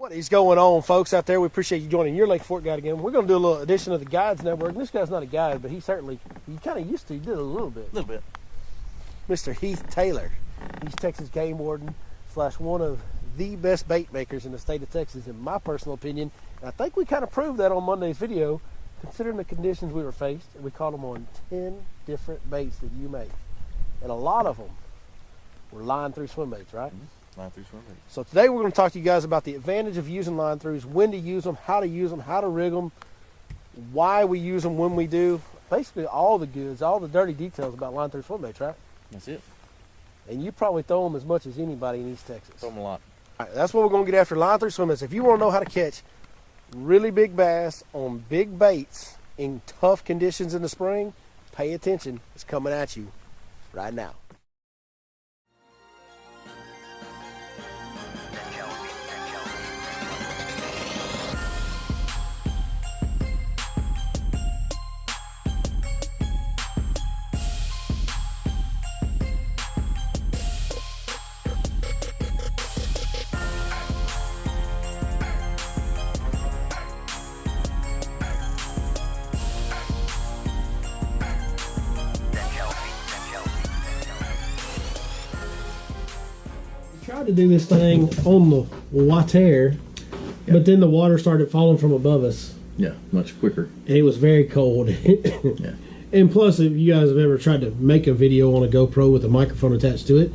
What is going on, folks out there? We appreciate you joining your Lake Fork Guide again. We're going to do a little edition of the Guides Network. And this guy's not a guide, but he kind of used to. He did a little bit. Mr. Heath Taylor. He's Texas game warden / one of the best bait makers in the state of Texas, in my personal opinion. And I think we kind of proved that on Monday's video, considering the conditions we were faced. And we caught him on 10 different baits that you make. And a lot of them were line through swim baits, right? Mm-hmm. Line through swim baits. So today we're going to talk to you guys about the advantage of using line throughs, when to use them, how to rig them, why we use them when we do. Basically all the goods, all the dirty details about line through swim baits, right? That's it. And you probably throw them as much as anybody in East Texas. Throw them a lot. All right, that's what we're going to get after, line through swim baits. If you want to know how to catch really big bass on big baits in tough conditions in the spring, pay attention. It's coming at you right now. Tried to do this thing on the water, but then the water started falling from above us. Yeah, much quicker. And it was very cold. Yeah. And plus, if you guys have ever tried to make a video on a GoPro with a microphone attached to it,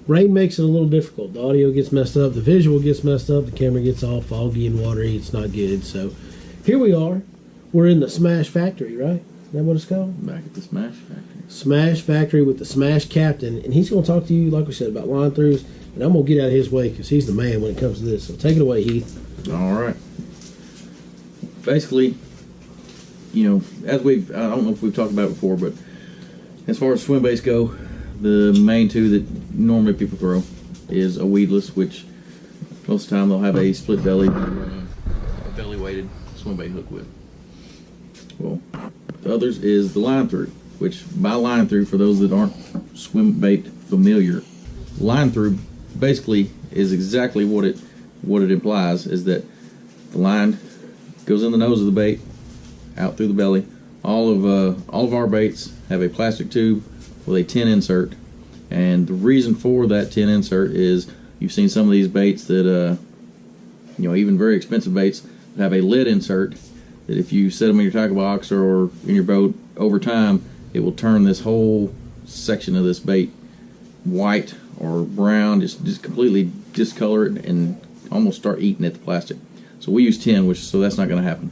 rain makes it a little difficult. The audio gets messed up, the visual gets messed up, the camera gets all foggy and watery. It's not good. So here we are. We're in the Smash Factory, right? Is that what it's called? Back at the Smash Factory. Smash Factory with the Smash Captain, and he's going to talk to you, like we said, about line throughs, and I'm going to get out of his way because he's the man when it comes to this. So take it away, Heath. All right. Basically, you know, as I don't know if we've talked about it before, but as far as swim baits go, the main two that normally people throw is a weedless, which most of the time they'll have a split belly, a belly weighted swim bait hook with. Well, the others is the line through, which by line through, for those that aren't swim bait familiar, line through basically is exactly what it implies, is that the line goes in the nose of the bait, out through the belly. All of our baits have a plastic tube with a tin insert, and the reason for that tin insert is you've seen some of these baits that you know, even very expensive baits that have a lead insert, that if you set them in your tackle box or in your boat, over time it will turn this whole section of this bait white or brown, just completely discolor it and almost start eating at the plastic. So we use tin, so that's not going to happen.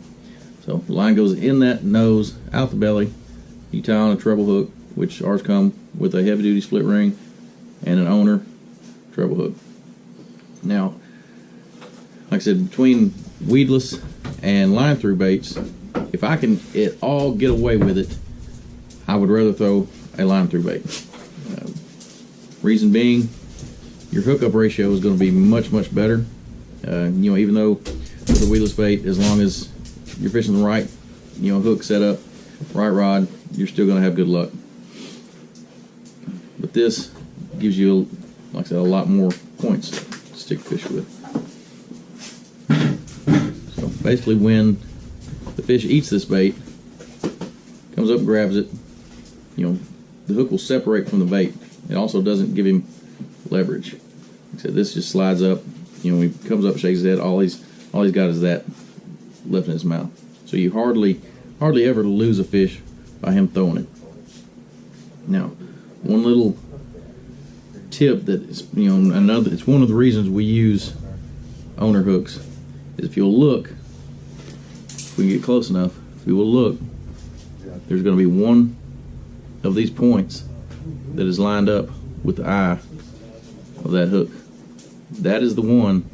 So the line goes in that nose, out the belly. You tie on a treble hook, which ours come with a heavy duty split ring and an owner treble hook. Now, like I said, between weedless and line through baits, if I can at all get away with it, I would rather throw a line through bait. Reason being, your hookup ratio is going to be much better. You know, even though with a weedless bait, as long as you're fishing the right, you know, hook set up, right rod, you're still going to have good luck. But this gives you, like I said, a lot more points to stick fish with. So basically, when the fish eats this bait, comes up, grabs it, you know, the hook will separate from the bait. It also doesn't give him leverage. Like I said, this just slides up. You know, when he comes up, shakes his head, all he's got is that left in his mouth. So you hardly ever lose a fish by him throwing it. Now, one little tip that is, you know, it's one of the reasons we use owner hooks, is if you'll look, if we can get close enough, if you will look, there's going to be one of these points that is lined up with the eye of that hook. That is the one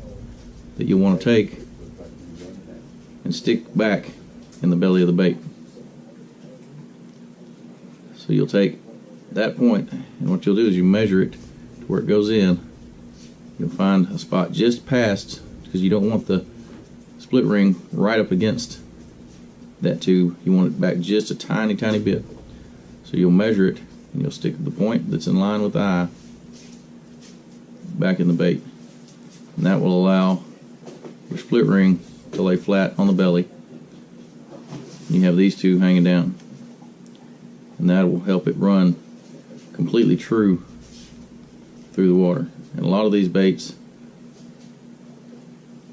that you want to take and stick back in the belly of the bait. So you'll take that point, and what you'll do is you measure it to where it goes in. You'll find a spot just past, because you don't want the split ring right up against that tube. You want it back just a tiny bit. So you'll measure it, and you'll stick the point that's in line with the eye back in the bait, and that will allow split ring to lay flat on the belly. You have these two hanging down, and that will help it run completely true through the water. And a lot of these baits,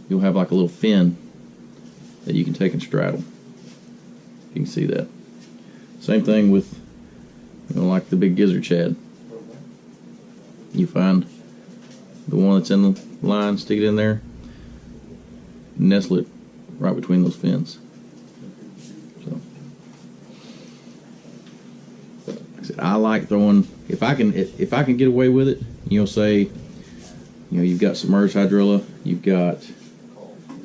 you'll have like a little fin that you can take and straddle. You can see that. Same thing with, like the big gizzard shad. You find the one that's in the line, stick it in there, nestle it right between those fins. So, like I said, I like throwing, if I can get away with it, say, you've got submerged hydrilla, you've got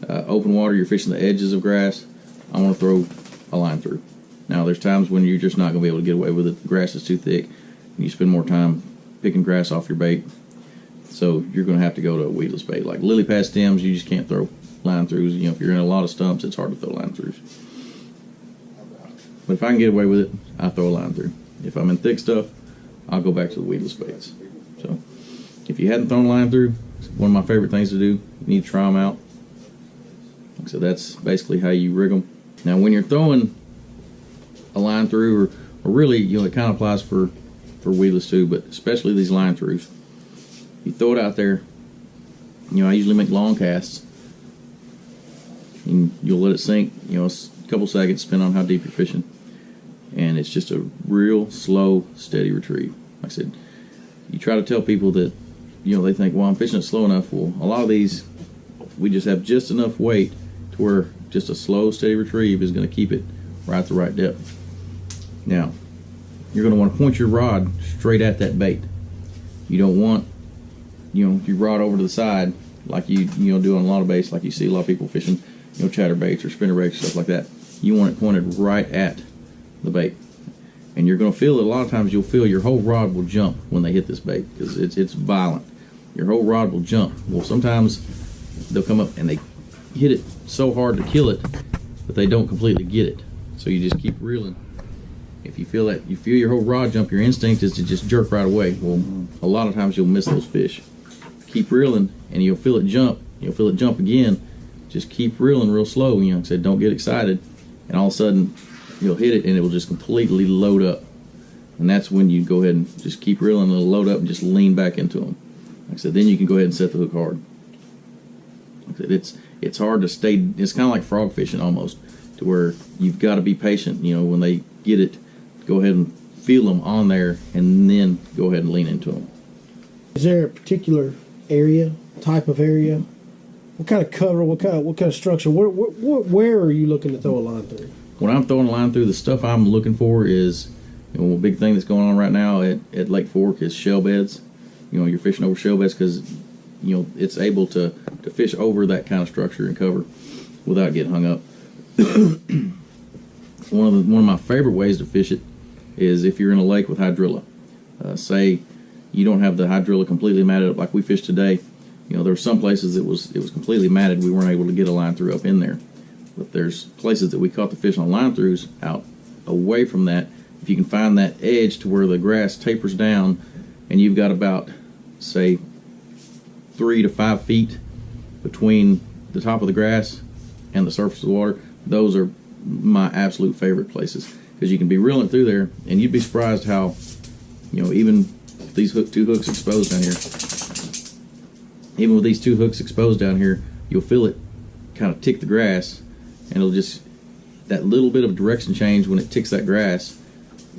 open water, you're fishing the edges of grass, I want to throw a line through. Now, there's times when you're just not going to be able to get away with it. The grass is too thick, and you spend more time picking grass off your bait. So you're going to have to go to a weedless bait. Like lily pad stems, you just can't throw line throughs. If you're in a lot of stumps, it's hard to throw line throughs. But if I can get away with it, I throw a line through. If I'm in thick stuff, I'll go back to the weedless baits. So if you hadn't thrown a line through, it's one of my favorite things to do. You need to try them out. So that's basically how you rig them. Now, when you're throwing a line through, or really, it kind of applies for weedless too, but especially these line throughs. You throw it out there. I usually make long casts, and you'll let it sink. A couple seconds, depending on how deep you're fishing, and it's just a real slow, steady retrieve. Like I said, you try to tell people that, they think, well, I'm fishing it slow enough. Well, a lot of these, we just have just enough weight to where just a slow, steady retrieve is going to keep it right at the right depth. Now, you're going to want to point your rod straight at that bait. You don't want, your rod over to the side like you do on a lot of baits, like you see a lot of people fishing, chatterbaits or spinnerbaits, stuff like that. You want it pointed right at the bait. And you're going to feel it. A lot of times you'll feel your whole rod will jump when they hit this bait because it's violent. Your whole rod will jump. Well, sometimes they'll come up and they hit it so hard to kill it, but they don't completely get it. So you just keep reeling. If you feel your whole rod jump, your instinct is to just jerk right away. Well, a lot of times you'll miss those fish. Keep reeling, and you'll feel it jump. You'll feel it jump again. Just keep reeling real slow. Like I said, don't get excited, and all of a sudden you'll hit it, and it will just completely load up. And that's when you go ahead and just keep reeling, and it'll load up, and just lean back into them. Like I said, then you can go ahead and set the hook hard. Like I said, it's hard to stay. It's kind of like frog fishing almost, to where you've got to be patient. When they get it, go ahead and feel them on there, and then go ahead and lean into them. Is there a particular area, type of area? What kind of cover? What kind of structure? Where are you looking to throw a line through? When I'm throwing a line through, the stuff I'm looking for is, a big thing that's going on right now at Lake Fork is shell beds. You're fishing over shell beds because it's able to fish over that kind of structure and cover without getting hung up. One of my favorite ways to fish it is if you're in a lake with hydrilla. Say you don't have the hydrilla completely matted up like we fished today. There were some places it was completely matted. We weren't able to get a line through up in there. But there's places that we caught the fish on line throughs out away from that. If you can find that edge to where the grass tapers down, and you've got about, say, 3 to 5 feet between the top of the grass and the surface of the water, those are my absolute favorite places, because you can be reeling through there, and you'd be surprised how, even these two hooks exposed down here, even with these two hooks exposed down here, you'll feel it kind of tick the grass, and it'll just, that little bit of direction change when it ticks that grass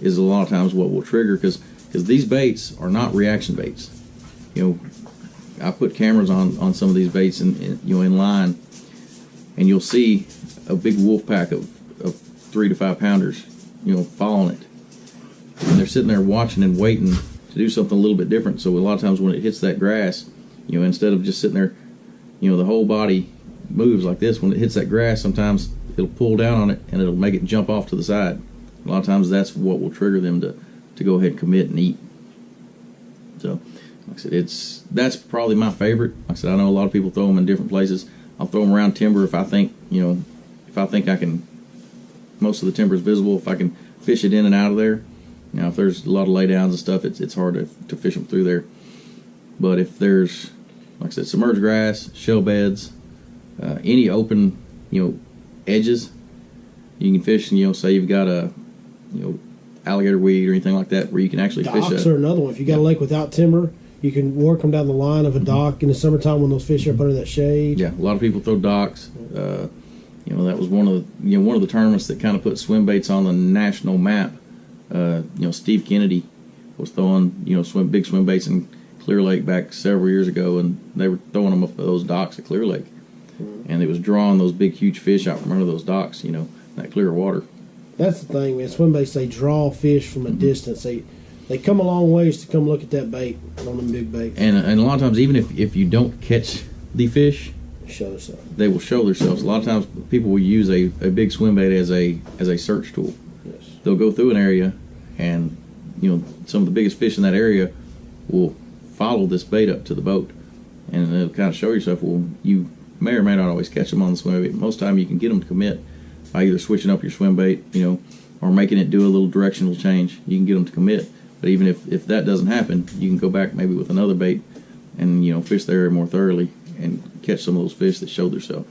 is a lot of times what will trigger, because these baits are not reaction baits. I put cameras on some of these baits in line, and you'll see a big wolf pack of 3 to 5 pounders, following it. And they're sitting there watching and waiting to do something a little bit different. So a lot of times when it hits that grass, instead of just sitting there, the whole body moves like this. When it hits that grass, sometimes it'll pull down on it and it'll make it jump off to the side. A lot of times that's what will trigger them to go ahead and commit and eat. So, like I said, that's probably my favorite. Like I said, I know a lot of people throw them in different places. I'll throw them around timber if I think, I can, most of the timber is visible, if I can fish it in and out of there. Now, if there's a lot of laydowns and stuff, it's hard to fish them through there. But if there's, like I said, submerged grass, shell beds, any open, edges you can fish. Say you've got a, alligator weed or anything like that, where you can actually fish. Docks are another one. If you got a lake without timber, you can work them down the line of a dock in the summertime when those fish are up under that shade. Yeah, a lot of people throw docks. That was one of the tournaments that kind of put Swimbaits on the national map. Steve Kennedy was throwing big swimbaits in Clear Lake back several years ago, and they were throwing them up those docks at Clear Lake, and it was drawing those big huge fish out from under those docks. That clear water. That's the thing, man. Swimbaits, they draw fish from a distance. They come a long ways to come look at that bait on them big baits. And a lot of times, even if you don't catch the fish, they will show themselves. A lot of times, people will use a big swimbait as a search tool. Yes. They'll go through an area, and some of the biggest fish in that area will follow this bait up to the boat, and it'll kind of show yourself. Well, you may or may not always catch them on the swimbait. Most of the time, you can get them to commit by either switching up your swimbait, or making it do a little directional change. You can get them to commit. But even if that doesn't happen, you can go back maybe with another bait and fish the area more thoroughly and catch some of those fish that show themselves.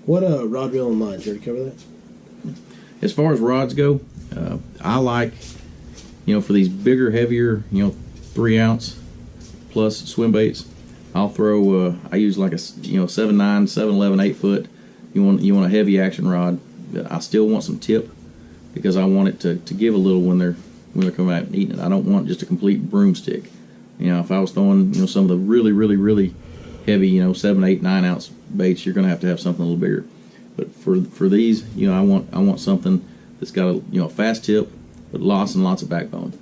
What rod, reel, and line? Did you already cover that? As far as rods go, I like, for these bigger, heavier, 3 ounce plus swim baits, I'll throw. I use like a 7.9, 7.11, 8 foot. You want a heavy action rod. I still want some tip because I want it to give a little when they're coming out and eating it. I don't want just a complete broomstick. If I was throwing some of the really, really, really heavy 7, 8, 9 ounce baits, you're going to have something a little bigger. But for these, I want something that's got a fast tip, but lots and lots of backbone.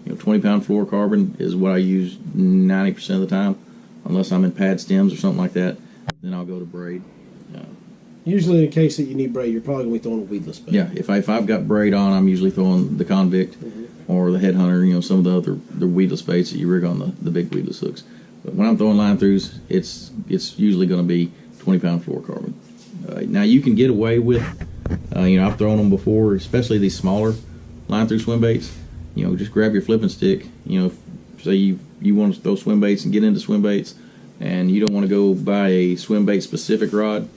20-pound fluorocarbon is what I use 90% of the time, unless I'm in pad stems or something like that. Then I'll go to braid. Usually, in the case that you need braid, you're probably going to be throwing a weedless bait. Yeah, if I've got braid on, I'm usually throwing the Convict or the Headhunter. Some of the weedless baits that you rig on the big weedless hooks. But when I'm throwing line throughs, it's usually going to be 20-pound fluorocarbon. Now you can get away with, I've thrown them before, especially these smaller line through swim baits. Just grab your flipping stick. Say you want to throw swim baits and get into swim baits, and you don't want to go buy a swim bait specific rod.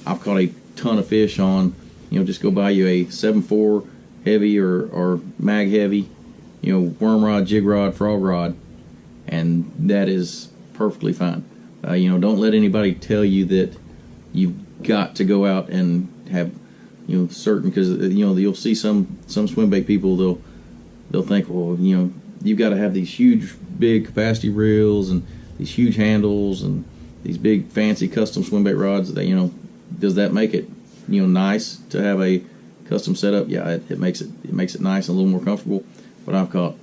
I've caught a ton of fish on, just go buy you a 7.4 heavy or mag heavy, worm rod, jig rod, frog rod, and that is perfectly fine. Don't let anybody tell you that you've got to go out and have, certain, because you'll see some swim bait people, they'll think, well, you've got to have these huge big capacity reels and these huge handles and these big fancy custom swim bait rods that does that make it nice to have a custom setup? Yeah, it makes it nice and a little more comfortable. But I've caught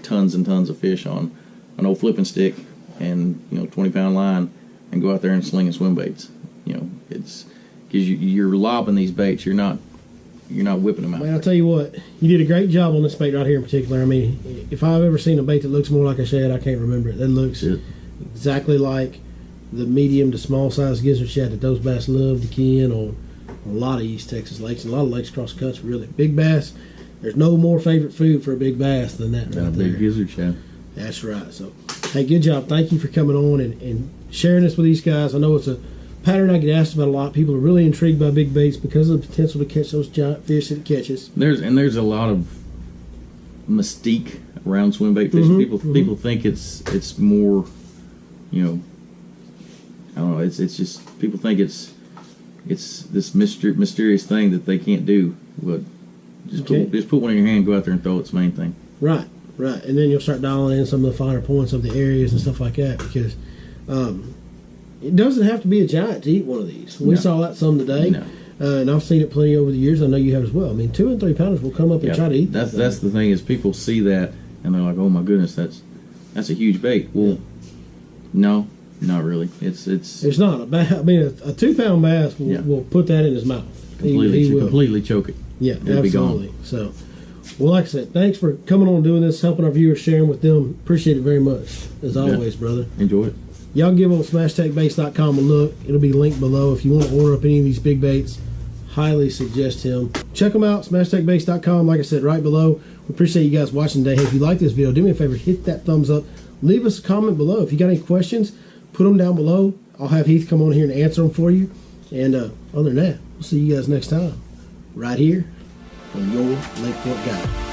tons and tons of fish on an old flipping stick and 20-pound line and go out there and sling and swim baits. It's because you're lobbing these baits. You're not whipping them out. Man, I'll tell you what, you did a great job on this bait right here in particular. I mean, if I've ever seen a bait that looks more like a shad, I can't remember it. That looks exactly like the medium to small size gizzard shad that those bass love to key in on a lot of East Texas lakes and a lot of lakes across the country. Really, big bass. There's no more favorite food for a big bass than that. Right, big gizzard shad. That's right. So, hey, good job. Thank you for coming on and sharing this with these guys. I know it's a pattern I get asked about a lot. People are really intrigued by big baits because of the potential to catch those giant fish that it catches. There's a lot of mystique around swim bait fishing. People think it's more, I don't know. It's just people think it's this mysterious thing that they can't do. But just put one in your hand, go out there and throw it. It's the main thing. Right. And then you'll start dialing in some of the finer points of the areas and stuff like that, because it doesn't have to be a giant to eat one of these. We saw that some today, and I've seen it plenty over the years. I know you have as well. I mean, 2 and 3 pounders will come up and try to eat. That's the thing is people see that and they're like, oh my goodness, that's a huge bait. Well, no, not really. It's not a 2-pound bass will put that in his mouth. Completely choke it. Yeah, absolutely. So, well, like I said, thanks for coming on and doing this, helping our viewers, sharing with them. Appreciate it very much, as always, brother. Enjoy it. Y'all can give on SmashtechBaits.com a look. It'll be linked below. If you want to order up any of these big baits, highly suggest him. Check them out, SmashtechBaits.com. Like I said, right below. We appreciate you guys watching today. Hey, if you like this video, do me a favor, hit that thumbs up. Leave us a comment below. If you got any questions, put them down below. I'll have Heath come on here and answer them for you. And other than that, we'll see you guys next time, right here on your Lake Fork Guide.